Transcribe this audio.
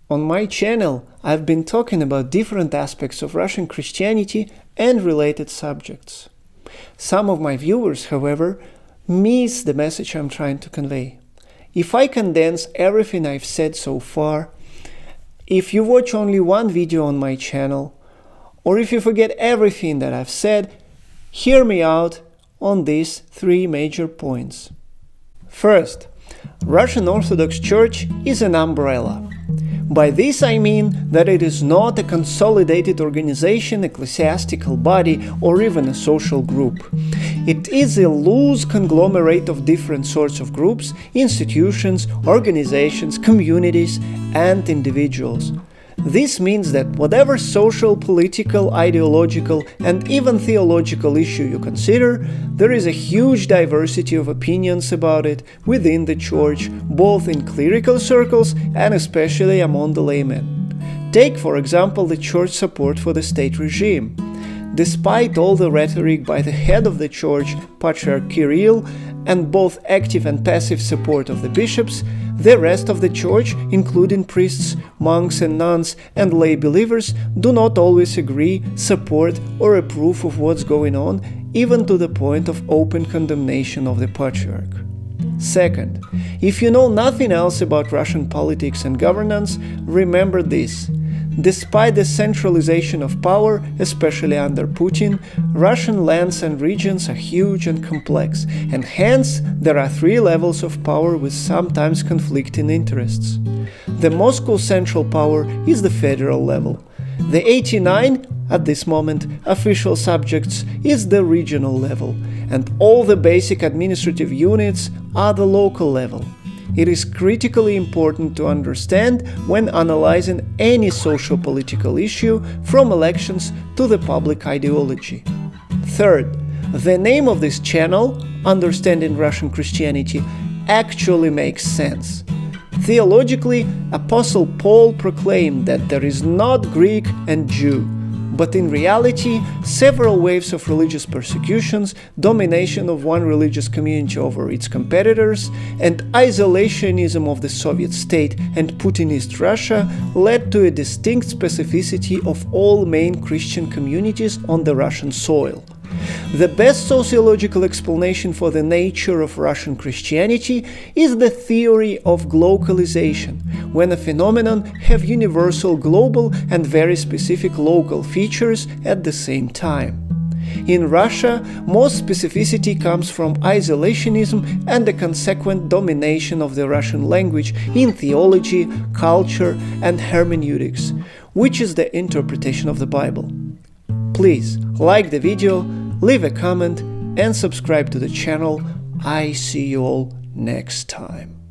On my channel, I've been talking about different aspects of Russian Christianity and related subjects. Some of my viewers, however, miss the message I'm trying to convey. If I condense everything I've said so far, if you watch only one video on my channel, or if you forget everything that I've said, hear me out on these three major points. First, Russian Orthodox Church is an umbrella. By this I mean that it is not a consolidated organization, ecclesiastical body, or even a social group. It is a loose conglomerate of different sorts of groups, institutions, organizations, communities, and individuals. This means that whatever social, political, ideological, and even theological issue you consider, there is a huge diversity of opinions about it within the church, both in clerical circles and especially among the laymen. Take, for example, the church support for the state regime. Despite all the rhetoric by the head of the church, Patriarch Kirill, and both active and passive support of the bishops, the rest of the church, including priests, monks and nuns, and lay believers, do not always agree, support, or approve of what's going on, even to the point of open condemnation of the Patriarch. Second, if you know nothing else about Russian politics and governance, remember this. Despite the centralization of power, especially under Putin, Russian lands and regions are huge and complex, and hence there are three levels of power with sometimes conflicting interests. The Moscow central power is the federal level. The 89, at this moment, official subjects is the regional level, and all the basic administrative units are the local level. It is critically important to understand when analyzing any socio-political issue, from elections to the public ideology. Third, the name of this channel, Understanding Russian Christianity, actually makes sense. Theologically, Apostle Paul proclaimed that there is not Greek and Jew, but in reality, several waves of religious persecutions, domination of one religious community over its competitors, and isolationism of the Soviet state and Putinist Russia led to a distinct specificity of all main Christian communities on the Russian soil. The best sociological explanation for the nature of Russian Christianity is the theory of glocalization, when a phenomenon have universal global and very specific local features at the same time. In Russia, most specificity comes from isolationism and the consequent domination of the Russian language in theology, culture, and hermeneutics, which is the interpretation of the Bible. Please like the video, leave a comment, and subscribe to the channel. I see you all next time.